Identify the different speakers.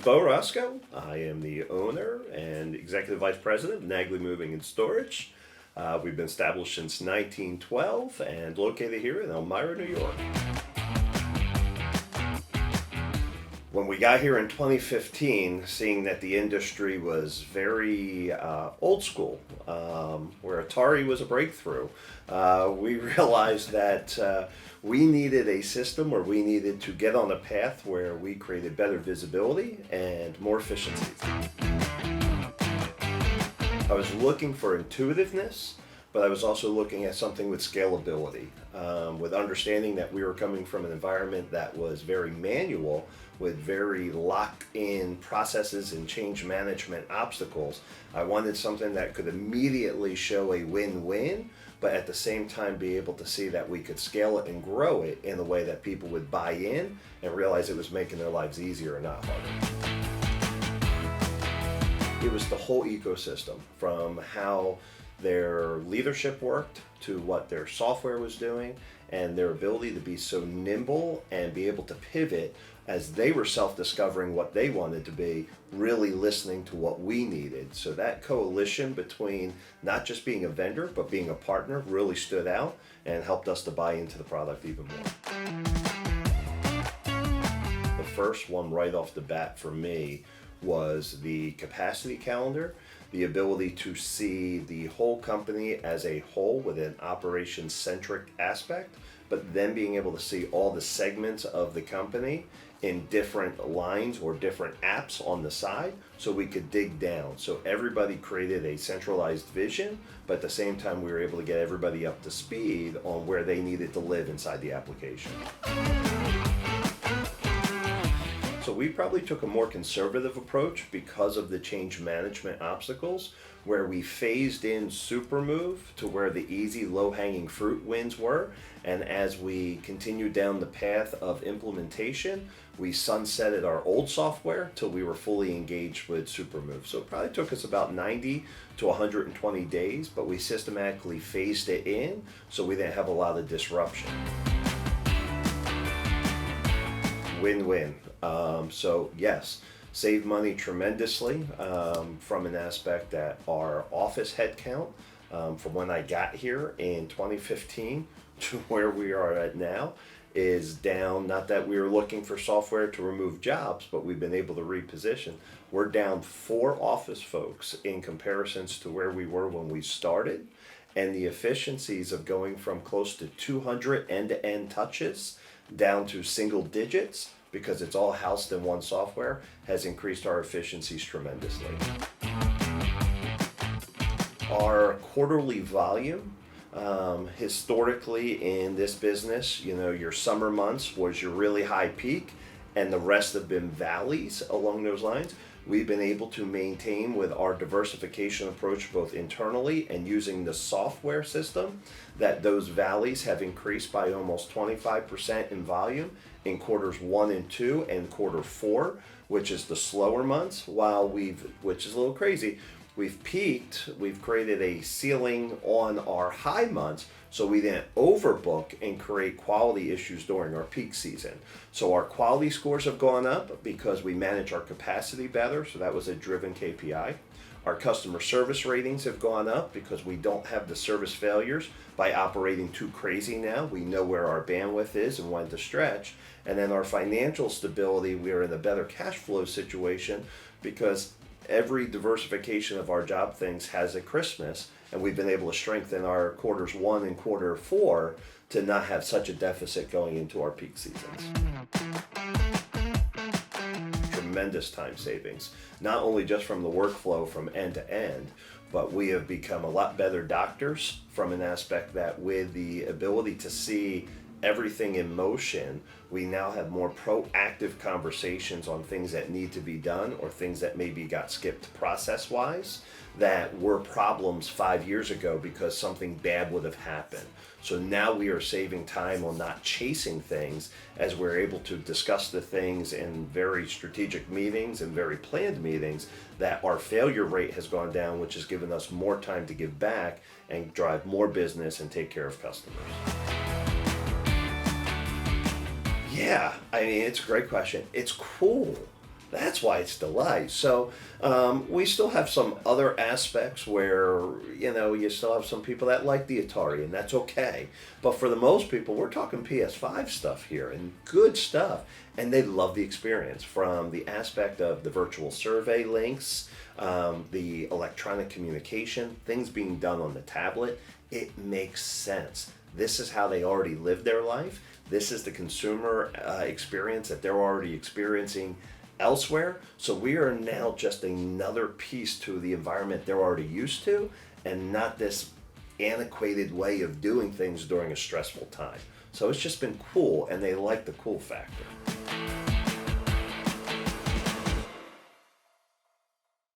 Speaker 1: Beau Roskow. I am the owner and executive vice president of Naglee Moving and Storage. We've been established since 1912 and located here in Elmira, New York. When we got here in 2015, seeing that the industry was very old school, where Atari was a breakthrough, we realized that we needed a system where we needed to get on a path where we created better visibility and more efficiencies. I was looking for intuitiveness, but I was also looking at something with scalability, with understanding that we were coming from an environment that was very manual, with very locked-in processes and change management obstacles. I wanted something that could immediately show a win-win, but at the same time be able to see that we could scale it and grow it in a way that people would buy in and realize it was making their lives easier and not harder. It was the whole ecosystem, from how their leadership worked to what their software was doing, and their ability to be so nimble and be able to pivot as they were self-discovering what they wanted to be, really listening to what we needed. So that coalition between not just being a vendor, but being a partner really stood out and helped us to buy into the product even more. The first one right off the bat for me was the capacity calendar, the ability to see the whole company as a whole with an operations-centric aspect, but then being able to see all the segments of the company in different lines or different apps on the side so we could dig down. So everybody created a centralized vision, but at the same time we were able to get everybody up to speed on where they needed to live inside the application. So we probably took a more conservative approach because of the change management obstacles, where we phased in Supermove to where the easy low-hanging fruit wins were, and as we continued down the path of implementation, we sunsetted our old software till we were fully engaged with Supermove. So it probably took us about 90 to 120 days, but we systematically phased it in so we didn't have a lot of disruption. Win-win. So yes, save money tremendously from an aspect that our office headcount from when I got here in 2015 to where we are at now is down. Not that we were looking for software to remove jobs, but we've been able to reposition. We're down 4 office folks in comparisons to where we were when we started, and the efficiencies of going from close to 200 end-to-end touches down to single digits, because it's all housed in one software, has increased our efficiencies tremendously. Our quarterly volume, historically in this business, your summer months was your really high peak, and the rest have been valleys along those lines. We've been able to maintain with our diversification approach, both internally and using the software system, that those valleys have increased by almost 25% in volume in quarters 1 and 2 and quarter 4, which is the slower months, which is a little crazy, we've peaked, we've created a ceiling on our high months so we didn't overbook and create quality issues during our peak season. So our quality scores have gone up because we manage our capacity better, so that was a driven KPI. Our customer service ratings have gone up because we don't have the service failures by operating too crazy now. We know where our bandwidth is and when to stretch. And then our financial stability, we are in a better cash flow situation because every diversification of our job things has a Christmas, and we've been able to strengthen our quarters 1 and quarter 4 to not have such a deficit going into our peak seasons. Tremendous time savings, not only just from the workflow from end to end, but we have become a lot better doctors from an aspect that with the ability to see everything in motion, we now have more proactive conversations on things that need to be done or things that maybe got skipped process-wise that were problems 5 years ago because something bad would have happened. So now we are saving time on not chasing things as we're able to discuss the things in very strategic meetings and very planned meetings, that our failure rate has gone down, which has given us more time to give back and drive more business and take care of customers. Yeah, I mean, it's a great question. It's cool That's why it's delight. So we still have some other aspects where you still have some people that like the Atari, and that's okay. But for the most people, we're talking PS5 stuff here and good stuff, and they love the experience from the aspect of the virtual survey links, the electronic communication, things being done on the tablet. It makes sense. This is how they already live their life. This is the consumer experience that they're already experiencing elsewhere. So we are now just another piece to the environment they're already used to, and not this antiquated way of doing things during a stressful time. So it's just been cool, and they like the cool factor.